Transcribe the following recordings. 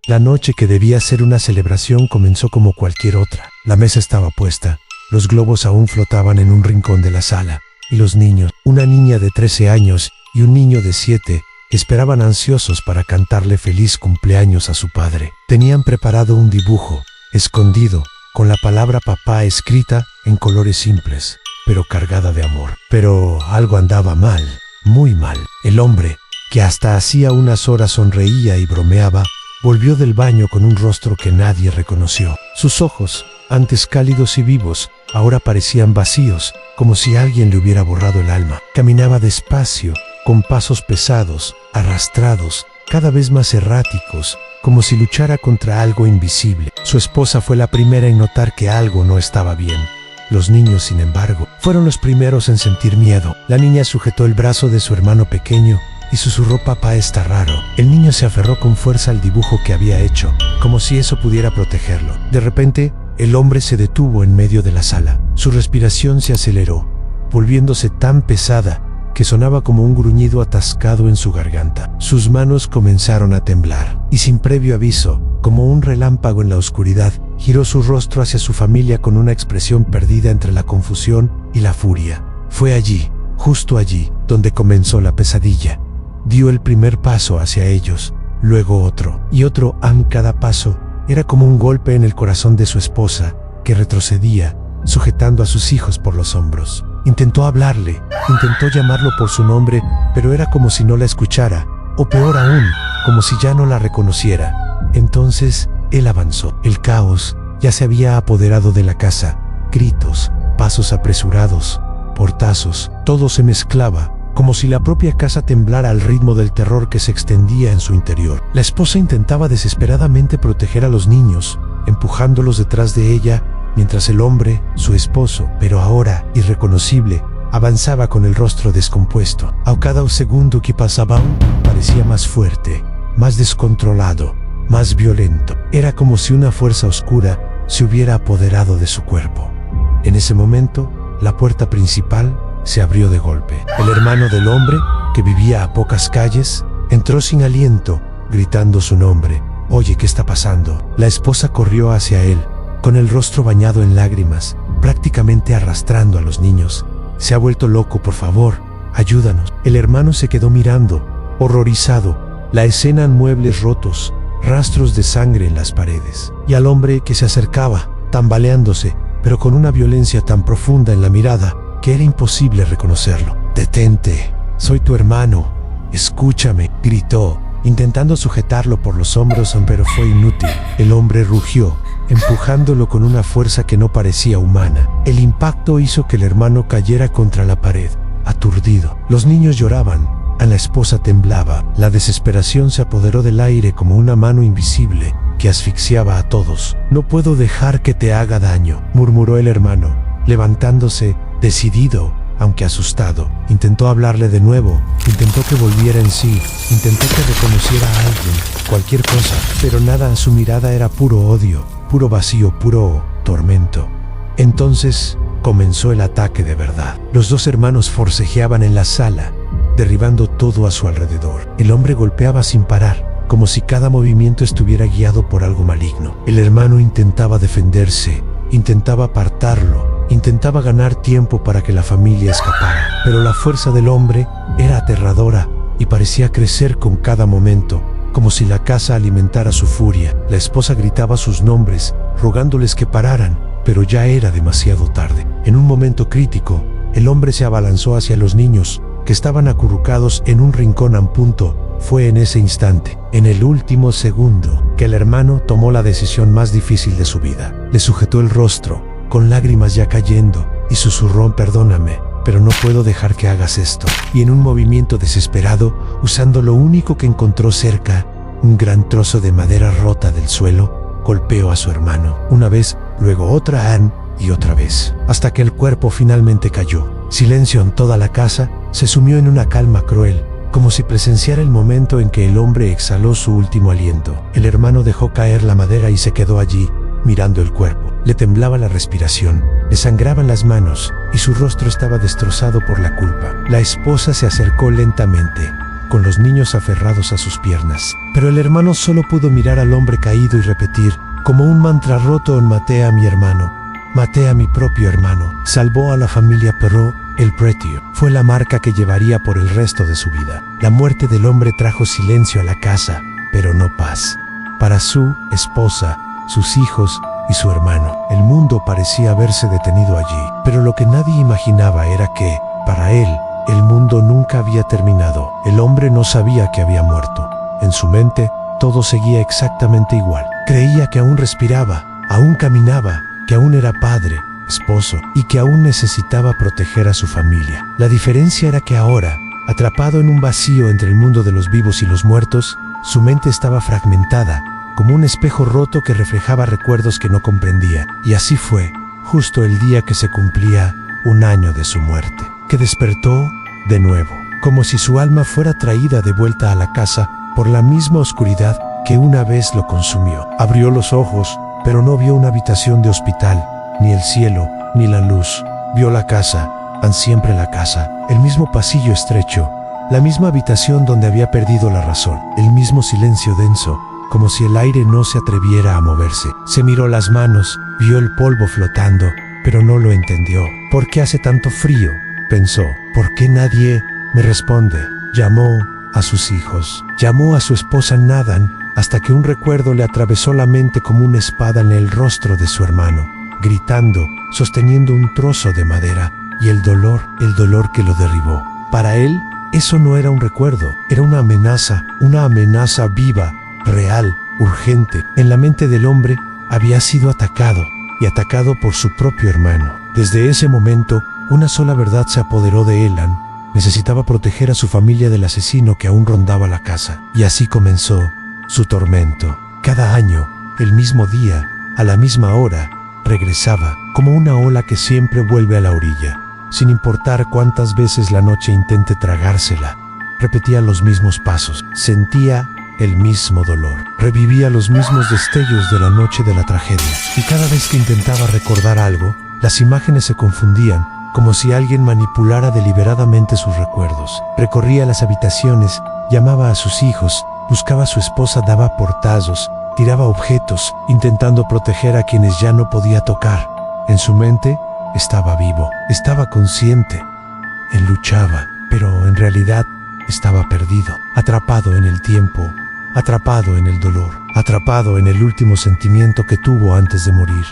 La noche, que debía ser una celebración, comenzó como cualquier otra. La mesa estaba puesta, los globos aún flotaban en un rincón de la sala, y los niños, una niña de 13 años y un niño de 7, esperaban ansiosos para cantarle feliz cumpleaños a su padre. Tenían preparado un dibujo, escondido, con la palabra papá escrita en colores simples, pero cargada de amor. Pero algo andaba mal, muy mal. El hombre, que hasta hacía unas horas sonreía y bromeaba, volvió del baño con un rostro que nadie reconoció. Sus ojos, antes cálidos y vivos, ahora parecían vacíos, como si alguien le hubiera borrado el alma. Caminaba despacio, con pasos pesados, arrastrados, cada vez más erráticos, como si luchara contra algo invisible. Su esposa fue la primera en notar que algo no estaba bien. Los niños, sin embargo, fueron los primeros en sentir miedo. La niña sujetó el brazo de su hermano pequeño y susurró: papá está raro. El niño se aferró con fuerza al dibujo que había hecho, como si eso pudiera protegerlo. De repente, el hombre se detuvo en medio de la sala. Su respiración se aceleró, volviéndose tan pesada que sonaba como un gruñido atascado en su garganta. Sus manos comenzaron a temblar, y sin previo aviso, como un relámpago en la oscuridad, giró su rostro hacia su familia con una expresión perdida entre la confusión y la furia. Fue allí, justo allí, donde comenzó la pesadilla. Dio el primer paso hacia ellos, luego otro, y otro. Cada paso era como un golpe en el corazón de su esposa, que retrocedía, sujetando a sus hijos por los hombros. Intentó hablarle, intentó llamarlo por su nombre, pero era como si no la escuchara, o peor aún, como si ya no la reconociera. Entonces, él avanzó. El caos ya se había apoderado de la casa. Gritos, pasos apresurados, portazos, todo se mezclaba, como si la propia casa temblara al ritmo del terror que se extendía en su interior. La esposa intentaba desesperadamente proteger a los niños, empujándolos detrás de ella, mientras el hombre, su esposo, pero ahora irreconocible, avanzaba con el rostro descompuesto. A cada segundo que pasaba, parecía más fuerte, más descontrolado, más violento. Era como si una fuerza oscura se hubiera apoderado de su cuerpo. En ese momento, la puerta principal se abrió de golpe. El hermano del hombre, que vivía a pocas calles, entró sin aliento, gritando su nombre. «Oye, ¿qué está pasando?». La esposa corrió hacia él, con el rostro bañado en lágrimas, prácticamente arrastrando a los niños. «Se ha vuelto loco, por favor, ayúdanos». El hermano se quedó mirando, horrorizado, la escena en muebles rotos, rastros de sangre en las paredes, y al hombre que se acercaba, tambaleándose, pero con una violencia tan profunda en la mirada que era imposible reconocerlo. «Detente, soy tu hermano, escúchame», gritó, intentando sujetarlo por los hombros, pero fue inútil. El hombre rugió, empujándolo con una fuerza que no parecía humana. El impacto hizo que el hermano cayera contra la pared, aturdido. Los niños lloraban, a la esposa temblaba. La desesperación se apoderó del aire como una mano invisible que asfixiaba a todos. «No puedo dejar que te haga daño», murmuró el hermano, levantándose, decidido, aunque asustado. Intentó hablarle de nuevo, intentó que volviera en sí, intentó que reconociera a alguien, cualquier cosa, pero nada. Su mirada era puro odio, puro vacío, puro tormento. Entonces comenzó el ataque de verdad. Los dos hermanos forcejeaban en la sala, derribando todo a su alrededor. El hombre golpeaba sin parar, como si cada movimiento estuviera guiado por algo maligno. El hermano intentaba defenderse, intentaba apartarlo, intentaba ganar tiempo para que la familia escapara. Pero la fuerza del hombre era aterradora y parecía crecer con cada momento, como si la casa alimentara su furia. La esposa gritaba sus nombres, rogándoles que pararan, pero ya era demasiado tarde. En un momento crítico, el hombre se abalanzó hacia los niños, que estaban acurrucados en un rincón a punto. Fue en ese instante, en el último segundo, que el hermano tomó la decisión más difícil de su vida. Le sujetó el rostro, con lágrimas ya cayendo, y susurró: «Perdóname, pero no puedo dejar que hagas esto». Y en un movimiento desesperado, usando lo único que encontró cerca, un gran trozo de madera rota del suelo, golpeó a su hermano. Una vez, luego otra y otra vez, hasta que el cuerpo finalmente cayó. Silencio en toda la casa, se sumió en una calma cruel, como si presenciara el momento en que el hombre exhaló su último aliento. El hermano dejó caer la madera y se quedó allí, mirando el cuerpo. Le temblaba la respiración, le sangraban las manos, y su rostro estaba destrozado por la culpa. La esposa se acercó lentamente, con los niños aferrados a sus piernas. Pero el hermano solo pudo mirar al hombre caído y repetir, como un mantra roto: maté a mi hermano, maté a mi propio hermano. Salvó a la familia Perrault. El pretio fue la marca que llevaría por el resto de su vida. La muerte del hombre trajo silencio a la casa, pero no paz. Para su esposa, sus hijos y su hermano, el mundo parecía haberse detenido allí. Pero lo que nadie imaginaba era que, para él, el mundo nunca había terminado. El hombre no sabía que había muerto. En su mente, todo seguía exactamente igual. Creía que aún respiraba, aún caminaba, que aún era padre, esposo, y que aún necesitaba proteger a su familia. La diferencia era que ahora, atrapado en un vacío entre el mundo de los vivos y los muertos, su mente estaba fragmentada, como un espejo roto que reflejaba recuerdos que no comprendía. Y así fue, justo el día que se cumplía 1 año de su muerte, que despertó de nuevo, como si su alma fuera traída de vuelta a la casa por la misma oscuridad que una vez lo consumió. Abrió los ojos, pero no vio una habitación de hospital, ni el cielo, ni la luz. Vio la casa, siempre la casa, el mismo pasillo estrecho, la misma habitación donde había perdido la razón, el mismo silencio denso, como si el aire no se atreviera a moverse. Se miró las manos, vio el polvo flotando, pero no lo entendió. ¿Por qué hace tanto frío?, pensó. ¿Por qué nadie me responde? Llamó a sus hijos, llamó a su esposa Nathan, hasta que un recuerdo le atravesó la mente como una espada en el rostro de su hermano, gritando, sosteniendo un trozo de madera, y el dolor que lo derribó. Para él, eso no era un recuerdo, era una amenaza viva, real, urgente. En la mente del hombre había sido atacado, y atacado por su propio hermano. Desde ese momento, una sola verdad se apoderó de Elan: necesitaba proteger a su familia del asesino que aún rondaba la casa. Y así comenzó su tormento. Cada año, el mismo día, a la misma hora, regresaba, como una ola que siempre vuelve a la orilla, sin importar cuántas veces la noche intente tragársela. Repetía los mismos pasos, sentía el mismo dolor, revivía los mismos destellos de la noche de la tragedia. Y cada vez que intentaba recordar algo, las imágenes se confundían, como si alguien manipulara deliberadamente sus recuerdos. Recorría las habitaciones, llamaba a sus hijos, buscaba a su esposa, daba portazos, tiraba objetos, intentando proteger a quienes ya no podía tocar. En su mente, estaba vivo, estaba consciente. Él luchaba, pero en realidad estaba perdido, atrapado en el tiempo, atrapado en el dolor, atrapado en el último sentimiento que tuvo antes de morir: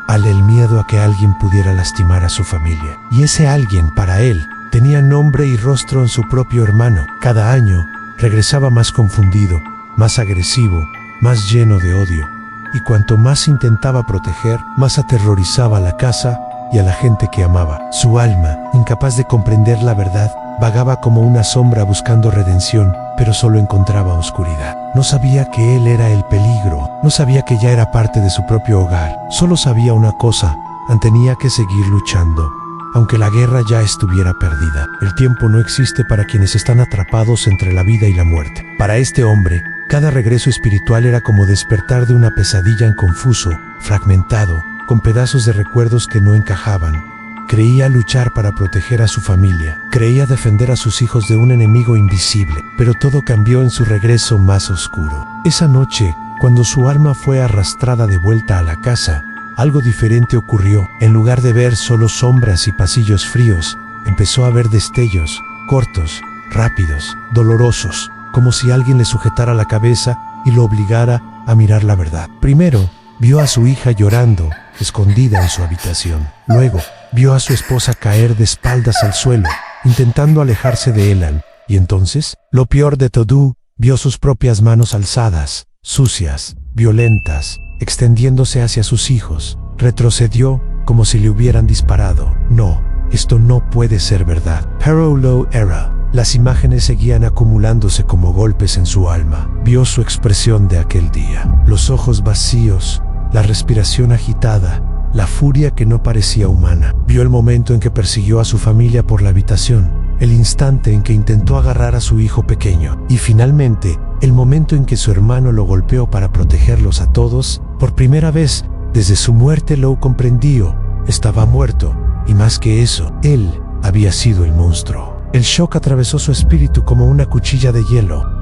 el miedo a que alguien pudiera lastimar a su familia. Y ese alguien, para él, tenía nombre y rostro en su propio hermano. Cada año, regresaba más confundido, más agresivo, más lleno de odio. Y cuanto más intentaba proteger, más aterrorizaba a la casa y a la gente que amaba. Su alma, incapaz de comprender la verdad, vagaba como una sombra buscando redención, pero solo encontraba oscuridad. No sabía que él era el peligro, no sabía que ya era parte de su propio hogar. Solo sabía una cosa: tenía que seguir luchando, aunque la guerra ya estuviera perdida. El tiempo no existe para quienes están atrapados entre la vida y la muerte. Para este hombre, cada regreso espiritual era como despertar de una pesadilla confuso, fragmentado, con pedazos de recuerdos que no encajaban. Creía luchar para proteger a su familia, creía defender a sus hijos de un enemigo invisible, pero todo cambió en su regreso más oscuro. Esa noche, cuando su alma fue arrastrada de vuelta a la casa, algo diferente ocurrió. En lugar de ver solo sombras y pasillos fríos, empezó a ver destellos, cortos, rápidos, dolorosos, como si alguien le sujetara la cabeza y lo obligara a mirar la verdad. Primero, vio a su hija llorando, escondida en su habitación. Luego, vio a su esposa caer de espaldas al suelo, intentando alejarse de Elan. Y entonces, lo peor de todo, vio sus propias manos alzadas, sucias, violentas, extendiéndose hacia sus hijos. Retrocedió como si le hubieran disparado. No, esto no puede ser verdad. Perrault era. Las imágenes seguían acumulándose como golpes en su alma. Vio su expresión de aquel día, los ojos vacíos, la respiración agitada, la furia que no parecía humana. Vio el momento en que persiguió a su familia por la habitación, el instante en que intentó agarrar a su hijo pequeño, y finalmente, el momento en que su hermano lo golpeó para protegerlos a todos. Por primera vez, desde su muerte, lo comprendió. Estaba muerto, y más que eso, él había sido el monstruo. El shock atravesó su espíritu como una cuchilla de hielo.